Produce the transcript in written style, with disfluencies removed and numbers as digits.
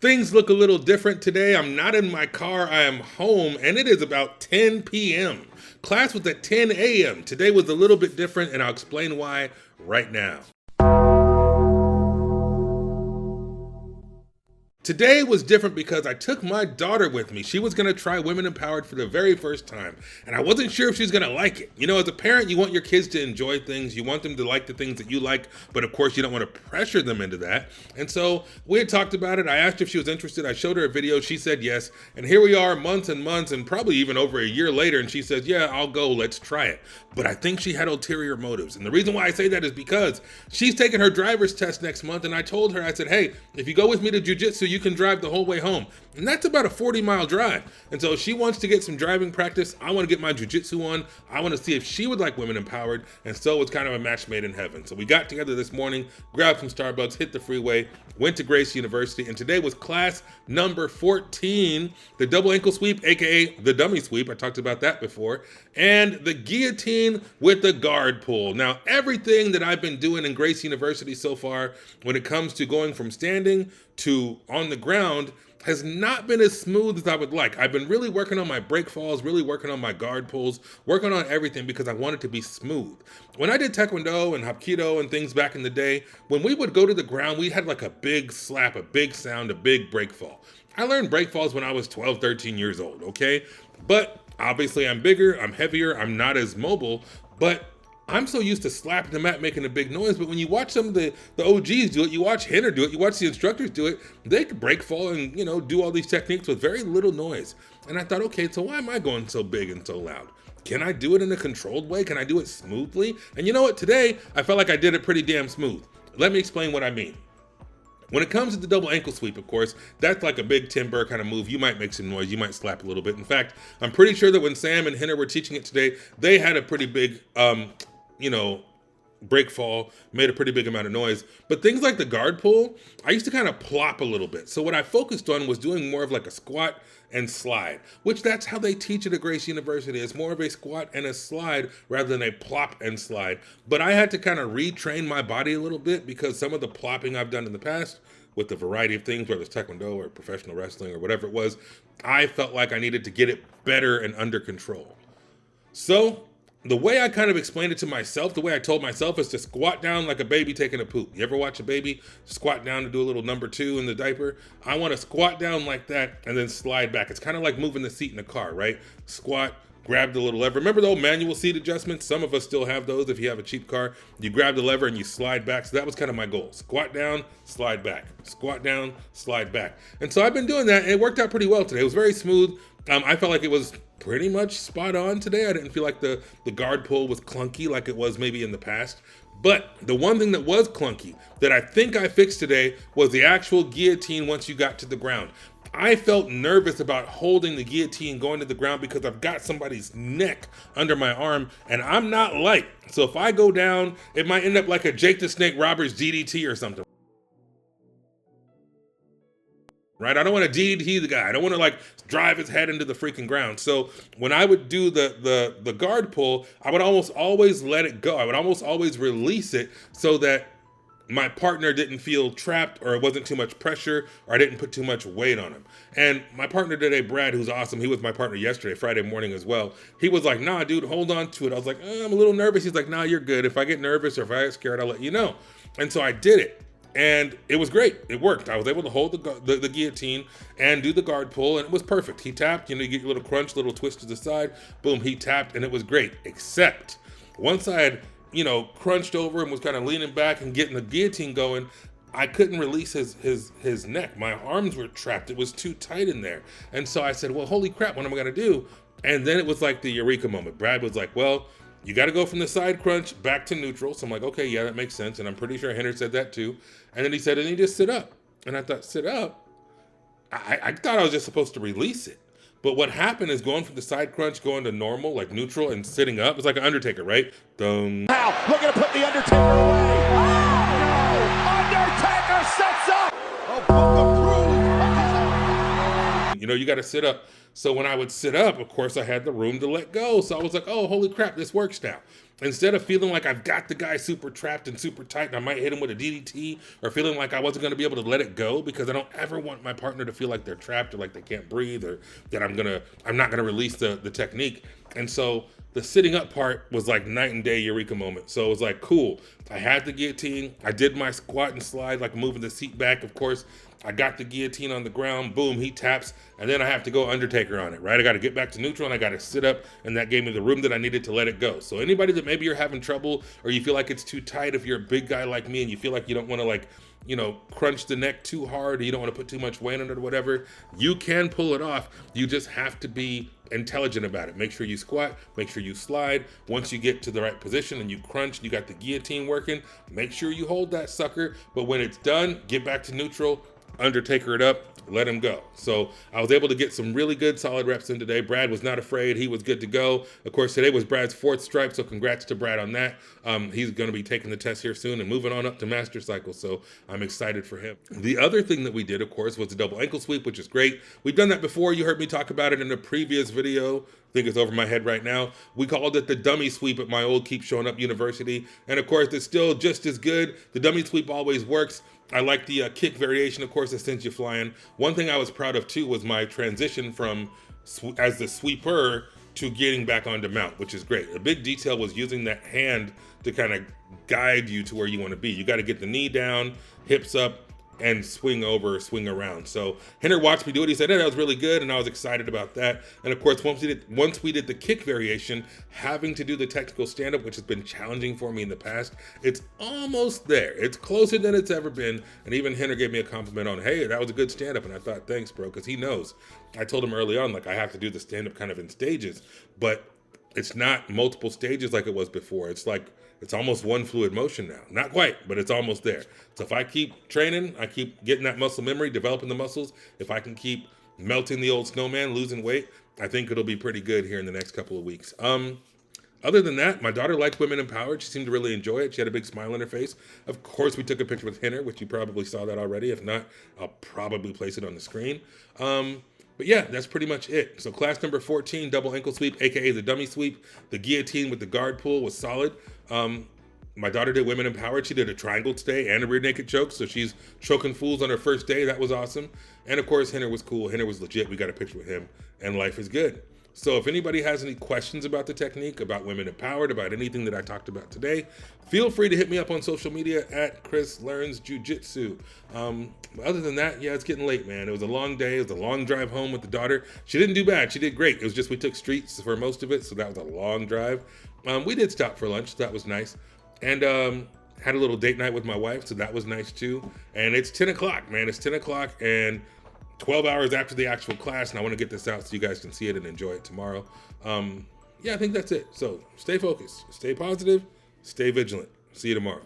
Things look a little different today. I'm not in my car, I am home, and it is about 10 p.m. Class was at 10 a.m. Today was a little bit different, and I'll explain why right now. Today was different because I took my daughter with me. She was going to try Women Empowered for the very first time, and I wasn't sure if she was going to like it. You know, as a parent, you want your kids to enjoy things. You want them to like the things that you like, but of course, you don't want to pressure them into that. And so we had talked about it. I asked her if she was interested. I showed her a video. She said yes. And here we are months and months and probably even over a year later, and she says, yeah, I'll go. Let's try it. But I think she had ulterior motives. And the reason why I say that is because she's taking her driver's test next month, and I told her, I said, hey, if you go with me to Jiu-Jitsu, you can drive the whole way home. And that's about a 40-mile drive. And so she wants to get some driving practice. I want to get my Jiu-Jitsu on. I want to see if she would like Women Empowered. And so it's kind of a match made in heaven. So we got together this morning, grabbed some Starbucks, hit the freeway, went to Gracie University, and today was class number 14, the double ankle sweep, aka the dummy sweep. I talked about that before, and the guillotine with the guard pull. Now, everything that I've been doing in Gracie University so far, when it comes to going from standing to on the ground, has not been as smooth as I would like. I've been really working on my break falls, really working on my guard pulls, working on everything because I want it to be smooth. When I did Taekwondo and Hapkido and things back in the day, when we would go to the ground, we had like a big slap, a big sound, a big break fall. I learned break falls when I was 12, 13 years old, okay? But obviously I'm bigger, I'm heavier, I'm not as mobile, but I'm so used to slapping the mat, making a big noise, but when you watch some of the OGs do it, you watch Henner do it, you watch the instructors do it, they could break fall and, you know, do all these techniques with very little noise. And I thought, okay, so why am I going so big and so loud? Can I do it in a controlled way? Can I do it smoothly? And you know what? Today, I felt like I did it pretty damn smooth. Let me explain what I mean. When it comes to the double ankle sweep, of course, that's like a big timber kind of move. You might make some noise, you might slap a little bit. In fact, I'm pretty sure that when Sam and Henner were teaching it today, they had a pretty big, break fall, made a pretty big amount of noise. But things like the guard pull, I used to kind of plop a little bit. So what I focused on was doing more of like a squat and slide, which that's how they teach it at Gracie University. It's more of a squat and a slide rather than a plop and slide. But I had to kind of retrain my body a little bit because some of the plopping I've done in the past with the variety of things, whether it's Taekwondo or professional wrestling or whatever it was, I felt like I needed to get it better and under control. So the way I kind of explained it to myself, the way I told myself is to squat down like a baby taking a poop. You ever watch a baby squat down to do a little number 2 in the diaper? I want to squat down like that and then slide back. It's kind of like moving the seat in a car, right? Squat, grab the little lever. Remember the old manual seat adjustments? Some of us still have those if you have a cheap car. You grab the lever and you slide back. So that was kind of my goal. Squat down, slide back. Squat down, slide back. And so I've been doing that and it worked out pretty well today. It was very smooth. I felt like it was pretty much spot on today. I didn't feel like the guard pull was clunky like it was maybe in the past. But the one thing that was clunky that I think I fixed today was the actual guillotine once you got to the ground. I felt nervous about holding the guillotine going to the ground because I've got somebody's neck under my arm and I'm not light. So if I go down, it might end up like a Jake the Snake Roberts DDT or something. Right? I don't want to DDT the guy. I don't want to like drive his head into the freaking ground. So when I would do the guard pull, I would almost always let it go. I would almost always release it so that my partner didn't feel trapped or it wasn't too much pressure or I didn't put too much weight on him. And my partner today, Brad, who's awesome, he was my partner yesterday, Friday morning as well. He was like, nah, dude, hold on to it. I was like, I'm a little nervous. He's like, nah, you're good. If I get nervous or if I get scared, I'll let you know. And so I did it. And it was great. It worked. I was able to hold the guillotine and do the guard pull, and it was perfect. He tapped, you get your little crunch, little twist to the side. Boom, he tapped, and it was great. Except once I had, crunched over and was kind of leaning back and getting the guillotine going, I couldn't release his neck. My arms were trapped. It was too tight in there. And so I said, well, holy crap, what am I going to do? And then it was like the eureka moment. Brad was like, well, you got to go from the side crunch back to neutral. So I'm like, okay, yeah, that makes sense. And I'm pretty sure Henry said that too. And then he said, and you just sit up. And I thought, sit up? I thought I was just supposed to release it. But what happened is going from the side crunch, going to normal, like neutral, and sitting up. It's like an Undertaker, right? Dum. Now, looking to put the Undertaker away. Oh, Undertaker sets up. Oh, book approved. You got to sit up. So when I would sit up, of course, I had the room to let go. So I was like, oh, holy crap, this works now. instead of feeling like I've got the guy super trapped and super tight and I might hit him with a DDT, or feeling like I wasn't going to be able to let it go, because I don't ever want my partner to feel like they're trapped or like they can't breathe, or that I'm not going to release the technique. And so the sitting up part was like night and day eureka moment. So it was like, cool. I had the guillotine. I did my squat and slide, like moving the seat back, of course. I got the guillotine on the ground, boom, he taps, and then I have to go Undertaker on it, right? I got to get back to neutral, and I got to sit up, and that gave me the room that I needed to let it go. So anybody that maybe you're having trouble, or you feel like it's too tight, if you're a big guy like me and you feel like you don't want to, like, you know, crunch the neck too hard, or you don't want to put too much weight on it or whatever, you can pull it off. You just have to be intelligent about it. Make sure you squat, make sure you slide. Once you get to the right position and you crunch, you got the guillotine working, make sure you hold that sucker. But when it's done, get back to neutral, Undertaker it up, let him go. So I was able to get some really good solid reps in today. Brad was not afraid. He was good to go. Of course, today was Brad's 4th stripe, so congrats to Brad on that. He's going to be taking the test here soon and moving on up to master cycle, so I'm excited for him. The other thing that we did, of course, was the double ankle sweep, which is great. We've done that before. You heard me talk about it in a previous video. I think it's over my head right now. We called it the dummy sweep at my old Keep Showing Up University. And of course, it's still just as good. The dummy sweep always works. I like the kick variation, of course, that sends you flying. One thing I was proud of too was my transition from as the sweeper to getting back onto mount, which is great. A big detail was using that hand to kind of guide you to where you want to be. You got to get the knee down, hips up, and swing over, swing around. So Henry watched me do it. He said, hey, that was really good, and I was excited about that. And of course, once we did the kick variation, having to do the technical stand-up, which has been challenging for me in the past, it's almost there. It's closer than it's ever been. And even Henry gave me a compliment on, hey, that was a good stand-up. And I thought, thanks, bro, because he knows. I told him early on, like, I have to do the stand-up kind of in stages, but it's not multiple stages like it was before. It's like, it's almost one fluid motion now. Not quite, but it's almost there. So if I keep training, I keep getting that muscle memory, developing the muscles, if I can keep melting the old snowman, losing weight, I think it'll be pretty good here in the next couple of weeks. Other than that, my daughter liked Women Empowered. She seemed to really enjoy it. She had a big smile on her face. Of course, we took a picture with Henner, which you probably saw that already. If not, I'll probably place it on the screen. But yeah, that's pretty much it. So class number 14, double ankle sweep, AKA the dummy sweep. The guillotine with the guard pull was solid. My daughter did Women Empowered. She did a triangle today and a rear naked choke. So she's choking fools on her first day. That was awesome. And of course, Henner was cool. Henner was legit. We got a picture with him, and life is good. So if anybody has any questions about the technique, about Women Empowered, about anything that I talked about today, feel free to hit me up on social media at Chris Learns Jiu-Jitsu. Other than that, yeah, it's getting late, man. It was a long day. It was a long drive home with the daughter. She didn't do bad. She did great. It was just we took streets for most of it, so that was a long drive. We did stop for lunch. So that was nice. And had a little date night with my wife, so that was nice too. And it's 10 o'clock, man. It's 10 o'clock and 12 hours after the actual class, and I want to get this out so you guys can see it and enjoy it tomorrow. Yeah, I think that's it. So stay focused, stay positive, stay vigilant. See you tomorrow.